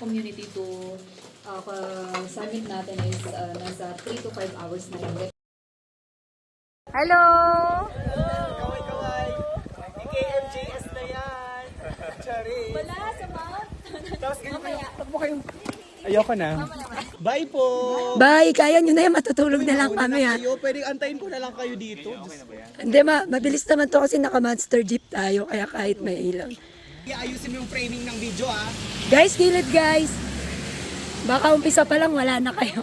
community to summit natin is nasa 3 to 5 hours na yun. Hello! Kaway-kaway! KMJS na yan! Charis! Wala, sa mouth. Tapos ganyan kayo. Takbo kayo. Ayoko na. Bye po! Bye! Kaya nyo na yan. Matutulog na lang kami ha. Kayo, pwedeng antayin ko na lang kayo dito. Hindi, mabilis naman to kasi naka-monster jeep tayo. Kaya kahit may ilaw. Ayusin mo yung framing ng video ah. Guys, gilid guys! Baka umpisa pa lang wala na kayo.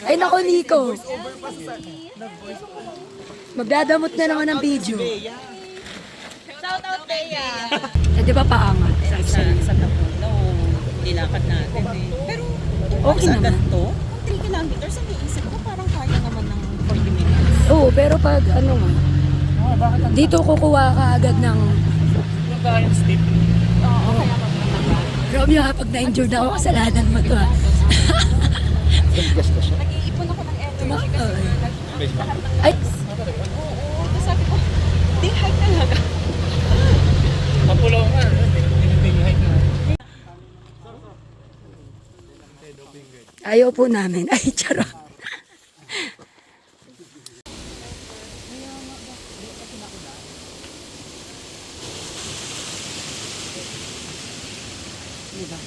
Ay nako Nico! Magdadamot na naman ng video. Shout out, Bea! Eh, di ba paangat? Sa Tapuno, nilakad natin eh. Pero, Okay sa naman. ganito, 3 kilometers, ang iisip ko parang kaya naman ng 40 minutes. Oo, pero pag ano nga, dito kukuha ka agad ng... Romeo ha, pag na-injured ako, kasalanan mo to ha. Nag-iipon ako ng energy kasi Ay, oo, sabi ko, di hike talaga. ayaw po namin. Ay, charot. Diba?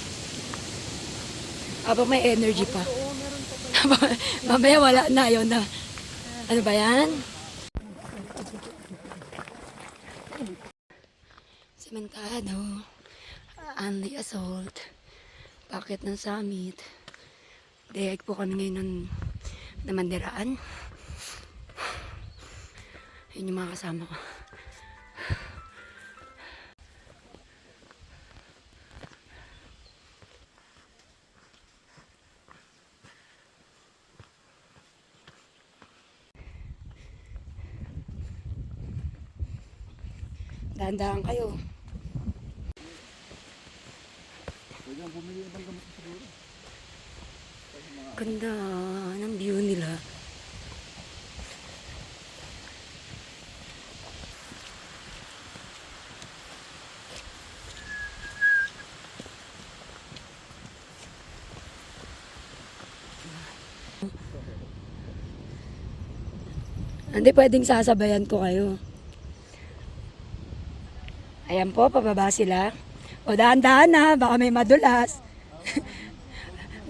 Habang may energy pa. Mamaya wala na yun na. Ano ba yan? Sementado. Anli Assault. Packet ng summit. Dahil po kami ngayon ng Mandiraan. Yun yung mga kasama ko. Dahan-dahan kayo. Ganda ng view nila. Hindi pwedeng sasabayan ko kayo. Ayan po, pababa sila. O dahan-dahan na, baka may madulas.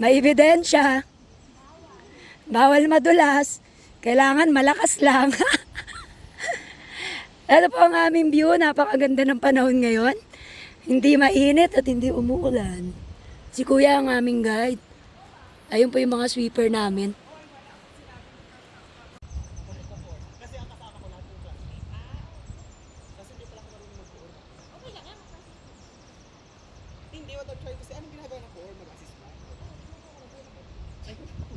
May ebidensya. Bawal madulas. Kailangan malakas lang. Ito po ang aming view. Napakaganda ng panahon ngayon. Hindi mainit at hindi umuulan. Si Kuya ang aming guide. Ayun po yung mga sweeper namin. Hindi, what I'm trying to say, anong ginagawa ng core? Mag-assist ba?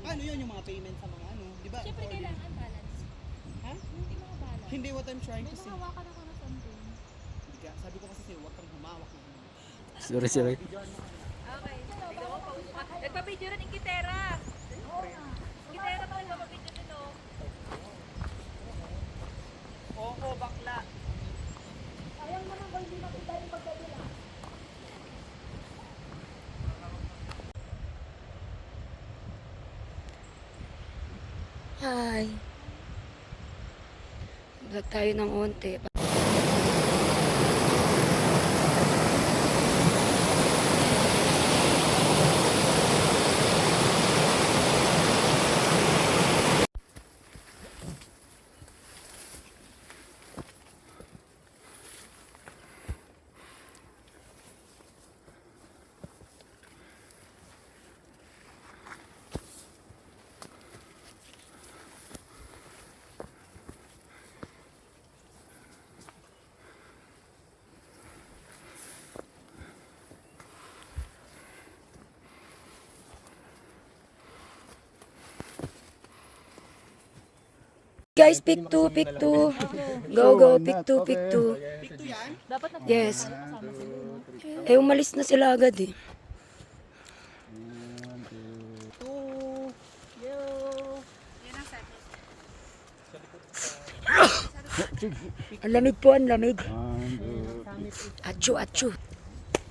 Ano yun yung mga payment sa mga ano? Di ba? Siyempre kailangan balance. Ha? Hindi mga balance. Hindi, what I'm trying to May say. mahawakan ako ng something. Sabi ko kasi sa'yo, huwag kang humawak ng Sorry. Okay. Nagpa-video rin yung gitera. Gitera pa nagpa-video din oh. Oo, bakla. Hi. Vlog tayo ng onte. Guys, pick two. Go, pick two. Picto yan? Yes. Eh, umalis na sila agad eh. Two. Yo. Ang lamig po, ang lamig. Achu.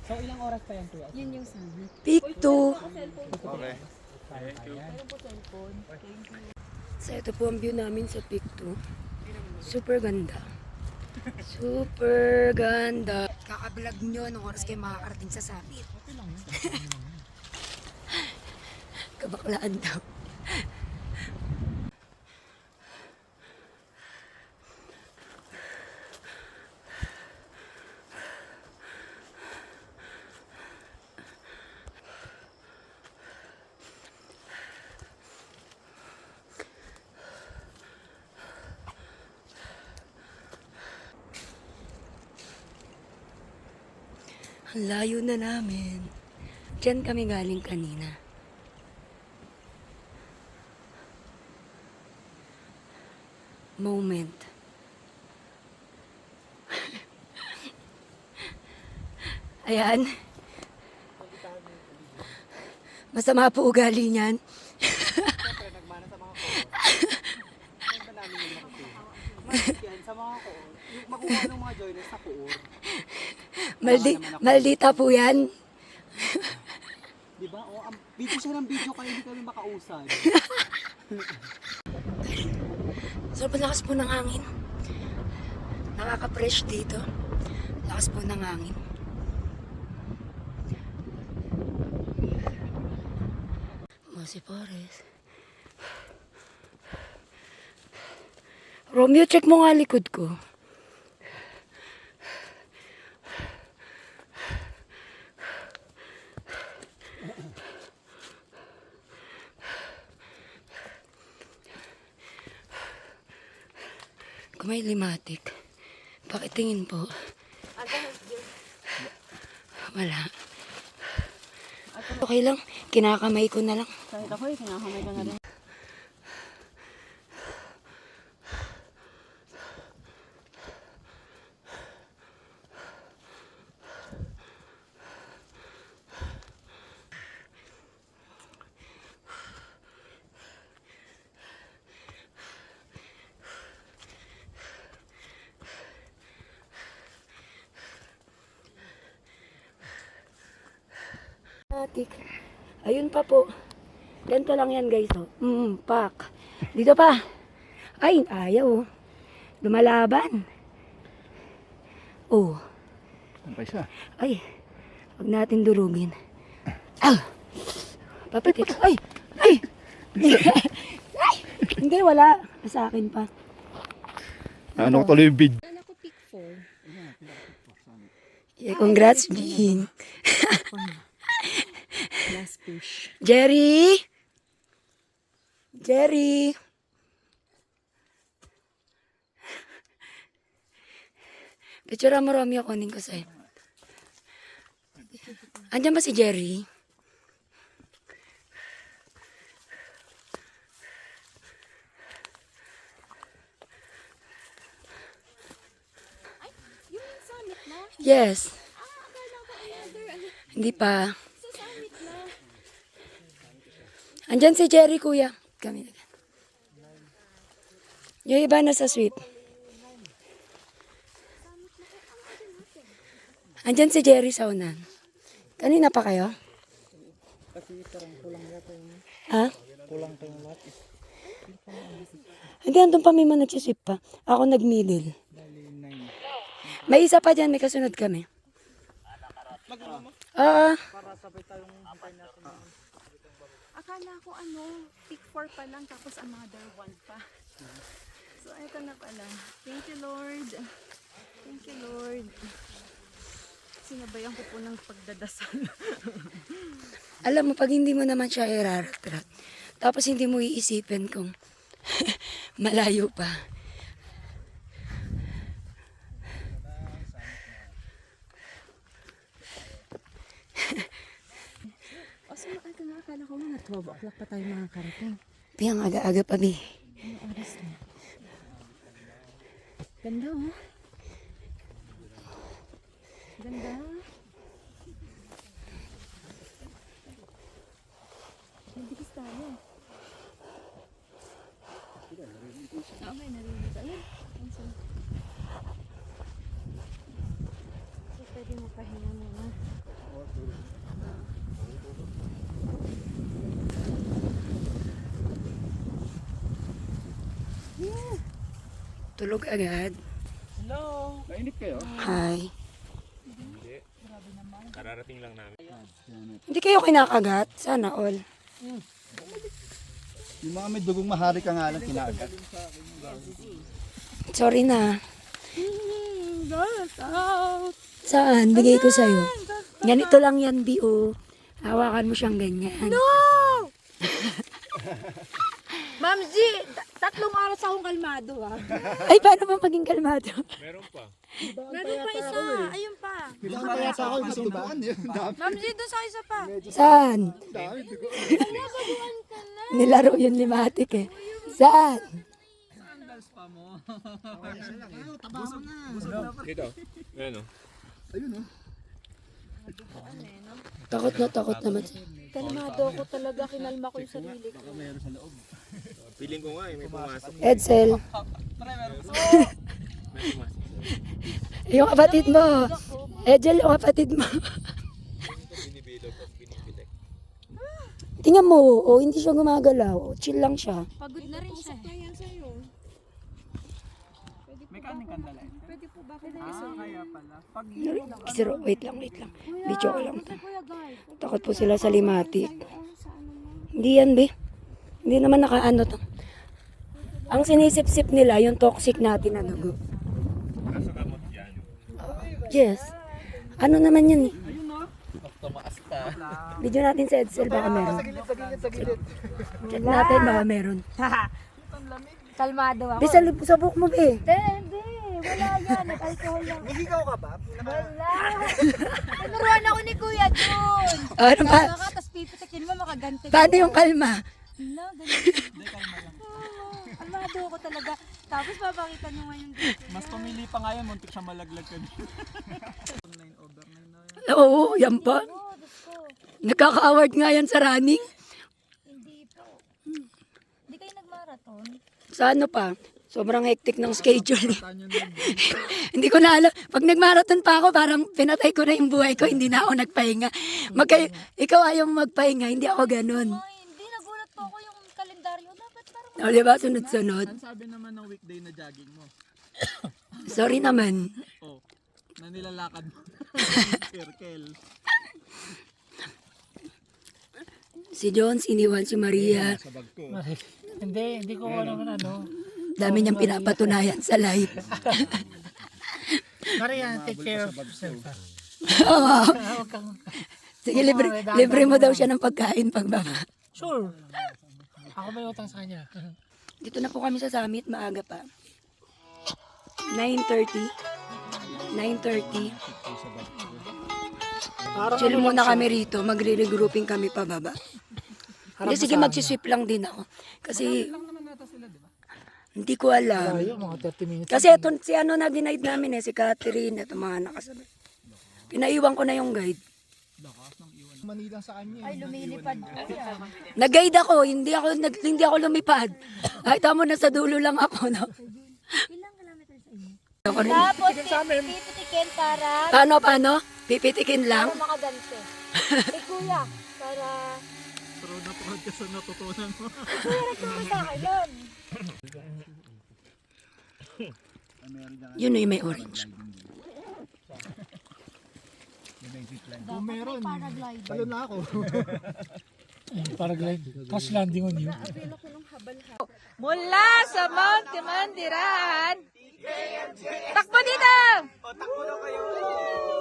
So, ilang oras pa yan, kuya? Yun yung summit. Peak 2. Okay. So, ito po ang view namin sa Peak 2. Super ganda. Super ganda. Kakablog nyo nung oras kayo makakarating sa summit. Kabaklaan daw. Ang layo na namin. Diyan kami galing kanina. Moment. Ayan. Masama po ugali niyan. Siyempre, nagmana sa mga koor. Saan ba namin yung makapili? Masik yan sa mga koor. Yung makuha ng mga joiners sa koor. Maldita po yan. Diba? O, video siya ng video kaya hindi kami makausad. Sobrang lakas po ng hangin. Nakaka-fresh dito. Lakas po ng hangin. Mosi Forest. Romeo, check mo nga likod ko. Kung may limatic, pakitingin po. Wala. Okay lang, kinakamay ko na lang. Kahit ako kinakamay ko na rin. Limatic. Ayun pa po. Ganito lang yan guys. Oh. Pak. Dito pa. Ay, ayaw. Lumalaban. Oh. Ano pa siya? Ay. Huwag natin durugin. Ah! Papitik. Ay! Ay! Ay! Hindi, wala. Sa akin pa. Ano ko tuloy yung video? Ano ko pick 4? Yeah, congrats, Jean. Last push. Jerry! Jerry! Picture mo, Romeo, kunin ko sa'yo. Andiyan ba si Jerry? Yung summit na? Yes. Akala ko another, Hindi pa. sa summit na. Andyan si Jerry, kuya. Kami na. Yung iba na sa sweep. Andyan si Jerry sa unan. Kanina pa kayo? Kasi parang kulang yata yung... Ha? Kulang kayong lot. Hindi, andun pa may mga nagsisweep pa. Ako nag-middle. May isa pa dyan, may kasunod kami. Para sabay tayong hintay natin. Akala ko pick 4 pa lang tapos another one pa. So, ito na pala. Thank you, Lord. Thank you, Lord. Sinabayan ko po ng pagdadasal. Alam mo, pag hindi mo naman siya iraratrat, tapos hindi mo iisipin kung malayo pa. O, so, akala ko mga 12 o'clock pa tayo makakarating. Piyang aga-aga pa, Bi. Ano oras na? Ganda, oh. Ganda. Nabigis tayo. Okay, narinig. Ayun. Ayun sila. So, pwede mo pahinga muna. Tulog agad. Hello! Nainip kayo? Hi. Kararating lang namin. Hindi kayo kinakagat? Sana all. Yung mga may dugong mahari ka nga lang kinagat. Sorry na. Saan? Bigay ko sa'yo. Ganito lang yan, B.O. Hawakan mo siyang ganyan. Ma'am G, 3 oras akong kalmado ah. Ay, paano ba maging kalmado? Meron pa. Meron pa isa, ayun pa. Bilang kaya sa ako, gusto ba? Ma'am G, doon sa isa pa. Saan? Nilaro yung limatic eh. Saan? Dito. Ayan o. Takot naman siya. Kalmado ako talaga, kinalma ko yung sarili ko. Piling ko nga eh, may pumasok. Edsel. May pumasok. Yung kapatid mo. Edsel, yung kapatid mo. Binibilog at binibitek. Tingnan mo, oh, hindi siya gumagalaw. Chill lang siya. Pagod na rin siya. May kaning kandala. Pwede po ba kayo Kaya pala. Pag Zero, wait lang. Video ko lang. Takot po sila sa limati. Hindi yan, be. Hindi naman nakaano to. Ang sinisip-sip nila, yung toxic natin na dugo. Kaso gamot yan. Yes. Ano naman yun eh. Tumaas pa. Video natin sa Edsel, baka meron. sa gilid. Check natin, baka meron. Kalmado ako. Be, sa buhok mo, be. Hindi. Wala yan. Nag-alcohol lang. Niligaw ka ba? Wala. Tinuruan ako ni Kuya Jun. Ano ba? Kaya ka, tapos pipitikin mo, makaganti ka. Paano yung kalma? No, ganun. Kalmado ako talaga. Tapos papakita nyo ngayon dito. Mas pumili pa nga yun, muntik siya malaglag ka din. 9/9 na yan. Oo, yan pa. Oh, Diyos ko. Nagkaka-award nga yan sa running. Hindi po. Hindi kayo nag-marathon? Sa ano pa? Sobrang hectic ng schedule. Hindi ko na alam. Pag nag-marathon pa ako, parang pinatay ko na yung buhay ko. Hindi na ako nagpahinga. Ikaw ayaw magpahinga, hindi ako ganun. Ay, hindi. Nagulat po ako yung kalendaryo. Dapat parang O, diba? Sunod-sunod. Ang sabi naman ng weekday na jogging mo. Sorry naman. Oh, na nilalakad mo. Circle. Si Jones, iniwan si Maria. Hindi ko naman ano. Dami niyang pinapatunayan sa live. Marian, take care of yourself. Oo. Huwag kang... Sige, libre mo daw siya ng pagkain pagbaba. Sure. Ako may utang sa kanya. Dito na po kami sa summit, maaga pa. 9:30. Chill muna kami rito, magre-regrouping kami pababa. Hindi, sige, magsisweep lang din ako. Kasi, hindi ko alam. Tayo, mga 30 minutes. Kasi ito, si ano na ginaid namin si Catherine, ito mga nakasabay. Pinaiwan ko na yung guide. Manila sa kanya. ay lumilipad po yan. Nag-guide ako, hindi ako lumipad. Kahit mo nasa dulo lang ako, no? Ilang kilometers sa inyo? Ako rin. Tapos pipitikin para Paano? Pipitikin lang? makagante. Eh kuya, para... Proud na proud ka sa natutunan mo. Kuya, nagturo sa akin yan. Yun na yung may orange. Kung meron, Paraglide. talo na ako. Paraglide. Crash landing on you. Mula sa Mount Kamandiran. Takbo dito!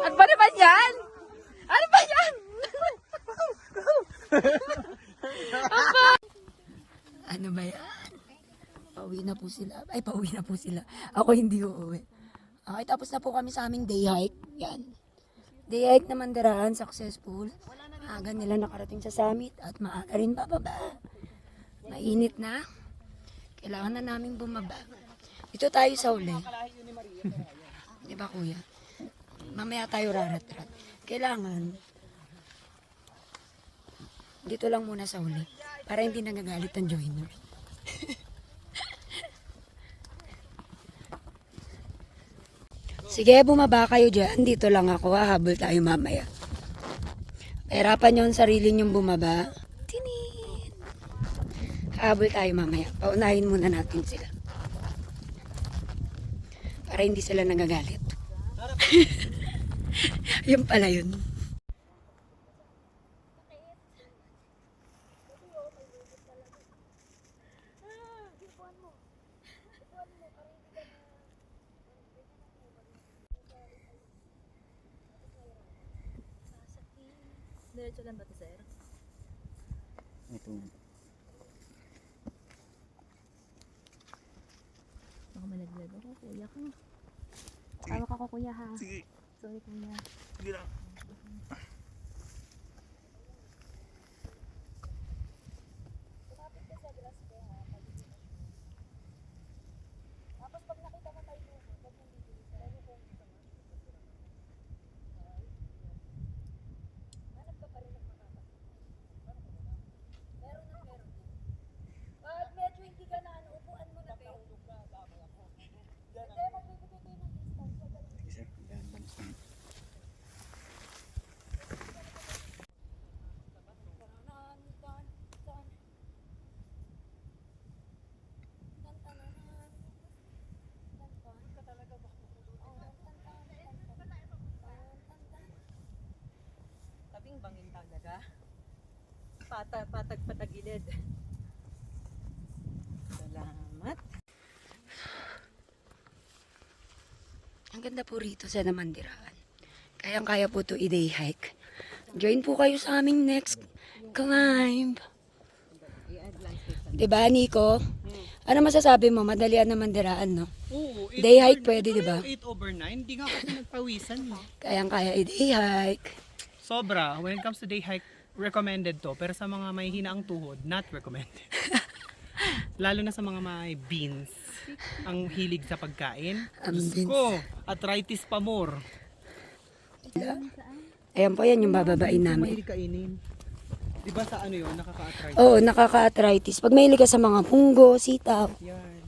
Ano ba naman yan? Ano ba yan? Ano ba yan? Pauwi na po sila. Ay, pauwi na po sila. Ako hindi uuwi. Okay, tapos na po kami sa aming day hike. Yan. Day hike na Mandiraan, successful. Maaga nila nakarating sa summit at maaga rin bababa. Mainit na. Kailangan na namin bumaba. Dito tayo sa uli. Di ba kuya? Mamaya tayo rarat-rat. Kailangan dito lang muna sa uli. Para hindi nagagalit ang joiner. Sige, bumaba kayo dyan. Dito lang ako. Hahabol tayo mamaya. Pahirapan nyo ang sarili nyong bumaba. Tinin. Hahabol tayo mamaya. Paunahin muna natin sila. Para hindi sila nagagalit. Yun pala yun. Diretso lang ba ito, sir? Ito. Baka malaglag ako, kuya ko. Tawag ako, kuya, ha? Sige. Sorry, kuya. Sige lang. Tabing bangin talaga. Patag-patagilid. Salamat. Ang ganda po rito sa Namandiraan. Kayang-kaya po to i-day hike. Join po kayo sa aming next climb. Diba, Nico? Ano masasabi mo? Madalian Namandiraan, no? Oo. Day hike pwede, di ba? 8/9, hindi nga ako nagpawisan. Kayang-kaya i-day hike. Sobra. When it comes to day hike, recommended to. Pero sa mga may hinaang tuhod, not recommended. Lalo na sa mga may beans. Ang hilig sa pagkain. Ang Diyos beans. ko, arthritis pa more. Ayan po yan yung bababain namin. Mahilig kainin. Di ba sa ano yun, nakaka-arthritis? Oo, nakaka-arthritis. Pag mahilig ka sa mga munggo, sitaw. Yan.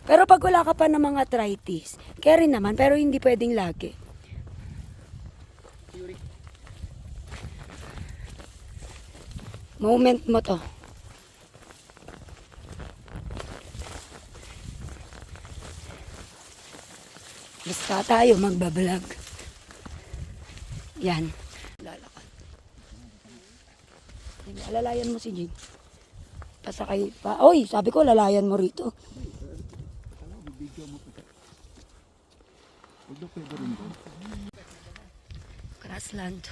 Pero pag wala ka pa ng mga arthritis, kaya rin naman, pero hindi pwedeng lagi. Moment mo to. Basta tayo magbablog. Yan. Lalakad. Alalayan mo si Jing. Pasakay pa. Oy, sabi ko lalayan mo rito. Grassland.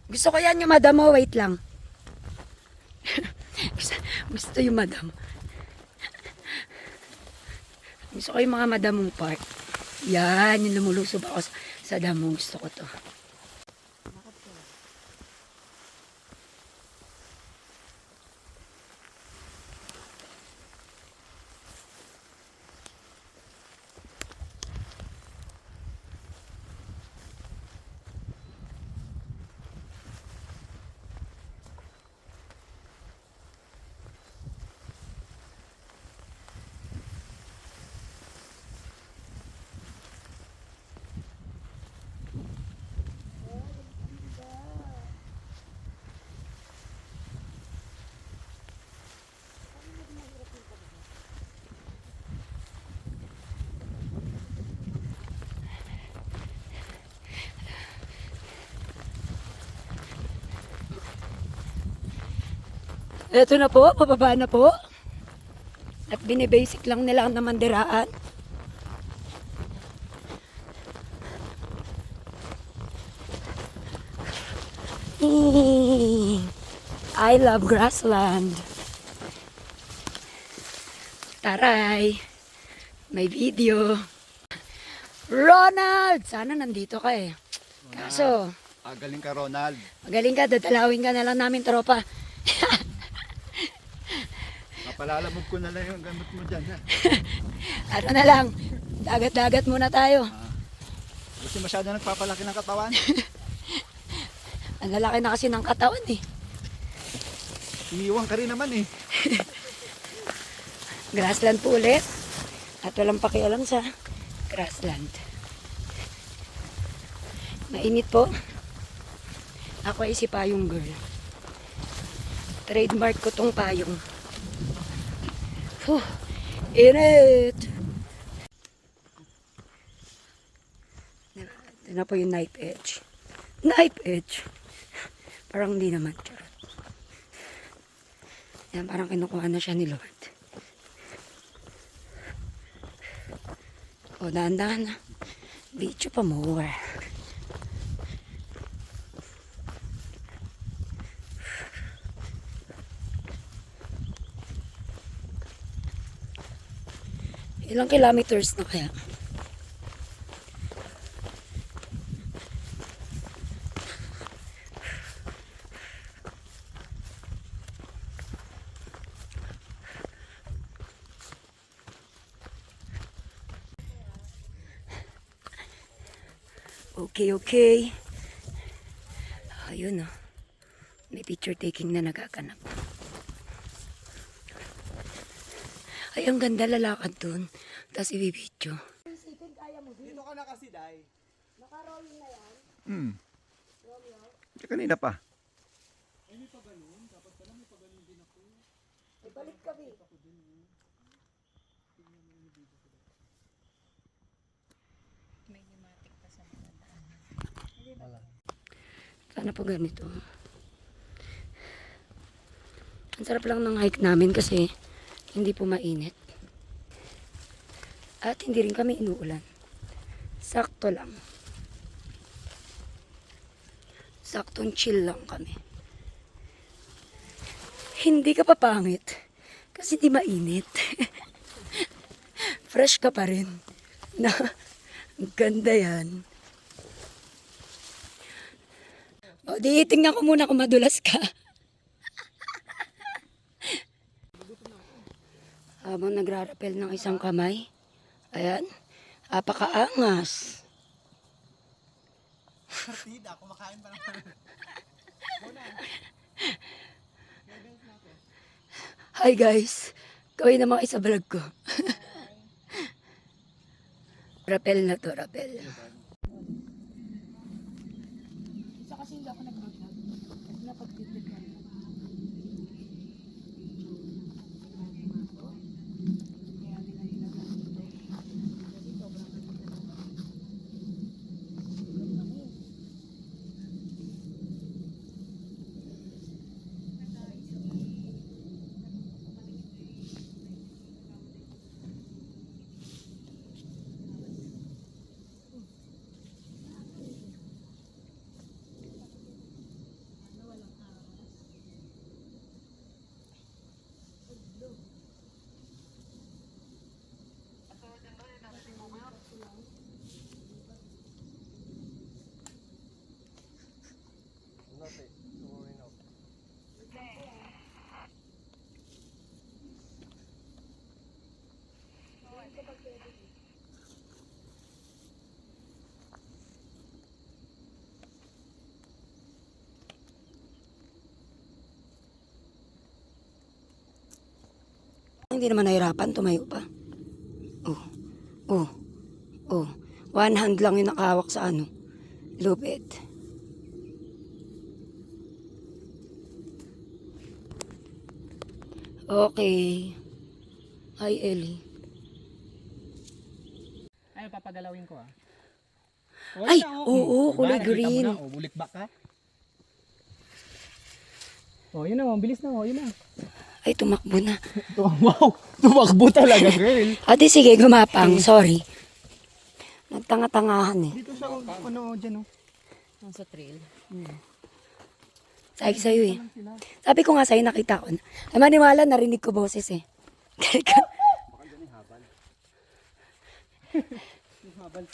Gusto ko yan yung madam mo. Wait lang. Gusto yung madam. Gusto ko yung mga madamong part. Yan, yung lumulusob ako sa damo. Gusto ko to. Ito na po, pababa na po. At binibasic lang nila ang Namandiraan. I love grassland. Taray, may video. Ronald! Sana nandito ka eh. Kaso, Galing ka, Ronald. magaling ka, dadalawin ka na lang namin tropa. Mapalalamog ko na lang yung gamot mo dyan, ha? Ano na lang, dagat-dagat muna tayo. Kasi masyado nagpapalaki ng katawan. Ang lalaki na kasi ng katawan eh. Iniwan ka rin naman, eh. Grassland po ulit. At walang pakialam sa grassland. Mainit po. Ako ay si Payong Girl. Trademark ko tong payong. Init! Ito na po yung knife edge. Knife edge! Parang hindi naman. Charot. Yan, parang kinukuha na siya ni Lord. O, dahan-dahan na. Video pa more. Ilang kilometers na kaya? Okay. Ayun, oh. May picture taking na nagaganap. Ay, ang ganda lalakad dun. Tapos ibibidyo. Dito ka na kasi, Day. Naka-rolling na yan? Kanina pa. Balik ka, babe. Sana po ganito. Ang sarap lang ng hike namin kasi hindi po mainit. At hindi rin kami inuulan. Sakto lang. Saktong chill lang kami. Hindi ka papangit kasi di mainit. Fresh ka pa rin. Na, ang ganda yan. O, di tingnan ko muna kung madulas ka. Habang nagrarapel ng isang kamay. Ayan. Apakaangas. Partida, kumakain pa naman. Hi guys. Gawin na mga isa vlog ko. Rappel na to, rappel. Isa kasi hindi ako nag-vlog. Napag-vlog ka. Hindi naman nahirapan, tumayo pa. Oh. One hand lang yung nakahawak sa ano. Lupit. Okay. Hi, Ellie. Ay, papagalawin ko ah. Ay, oo, kulay green. Bulik back ka. Oh, yun na, bilis na, yun na. Ay, tumakbo na. Wow, tumakbo talaga, girl. Ate, sige, gumapang. Sorry. Nagtanga-tangahan eh. Dito sa dyan oh. Sa trail. Sabi sa'yo eh. Sabi ko nga sa'yo, nakita ko na. Ay, maniwala, narinig ko boses eh.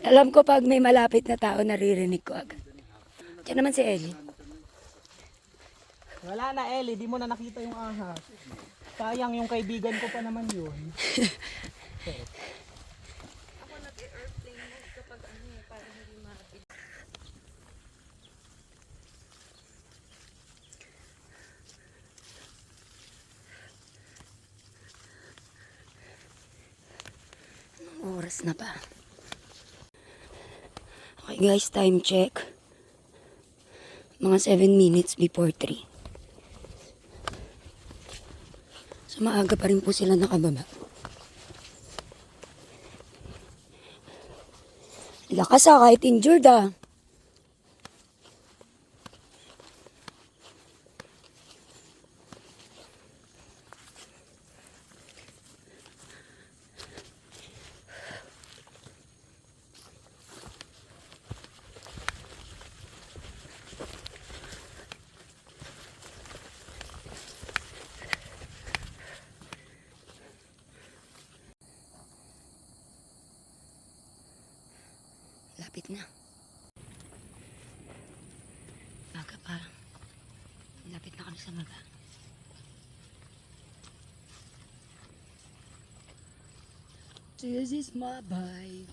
Alam ko pag may malapit na tao, naririnig ko agad. Diyan naman si Ellie. Wala na, Ellie, di mo na nakita yung ahas. Sayang yung kaibigan ko pa naman yun. Ako nag-airplane mode kapag para hindi mapit. Anong oras na ba? Okay guys, time check. Mga 7 minutes before 3. So maaga pa rin po sila nakababa. Lakas kahit injured Lapit na. Baga pa. Lapit na kami sa baba. This is my bike.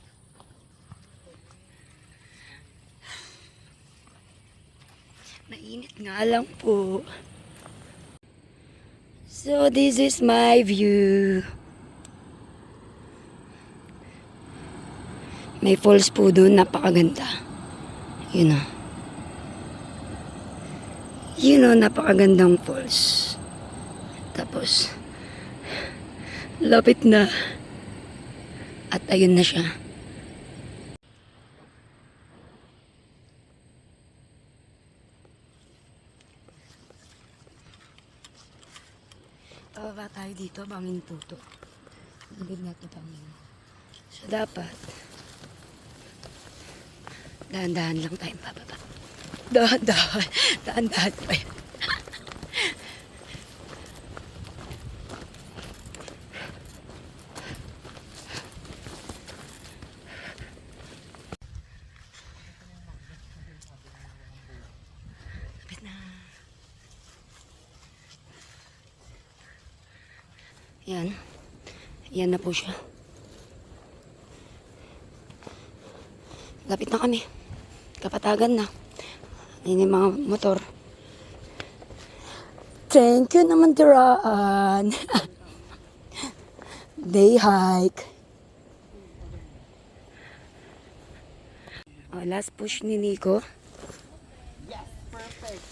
Mainit nga lang po. So this is my view. May falls po doon, napakaganda. Yun o. Yun o, napakagandang falls. Tapos, lapit na. At ayun na siya. Pababa tayo dito, bangin po to. Hindi natin bangin. So, dapat, dahan-dahan lang tayong bababa. Dahan-dahan. Dahan-dahan pa yan. Lapit na. Yan. Yan na po siya. Lapit na kami. Kapatagan na. Ayun yung mga motor. Thank you naman, Diraan. Day hike. Oh, last push ni Nico. Yes, perfect.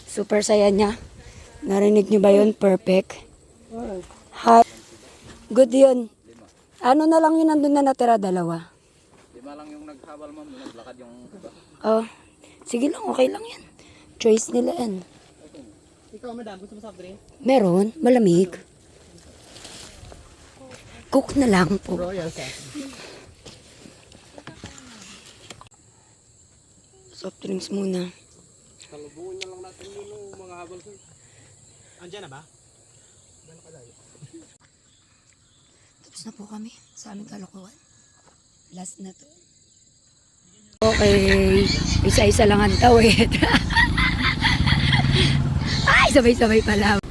Super saya niya. Narinig niyo ba yun? Perfect. Hi. Good yun. Ano na lang yun nandun na natira? Dalawa. 5 lang yung naghabal, ma'am. Naglakad yung iba. Oh, sige lang, okay lang yan. Choice nila yan. Ikaw, madam, gusto mo soft drink? Meron, malamig. Cook na lang po. Royal sauce. Soft drinks muna. Talubungin na lang natin yung mga habal ko. Andiyan na ba? Tapos na po kami sa aming kalokohan. Last na to. Okay. Isa-isa lang ang tawid. Ay, sabay-sabay pala.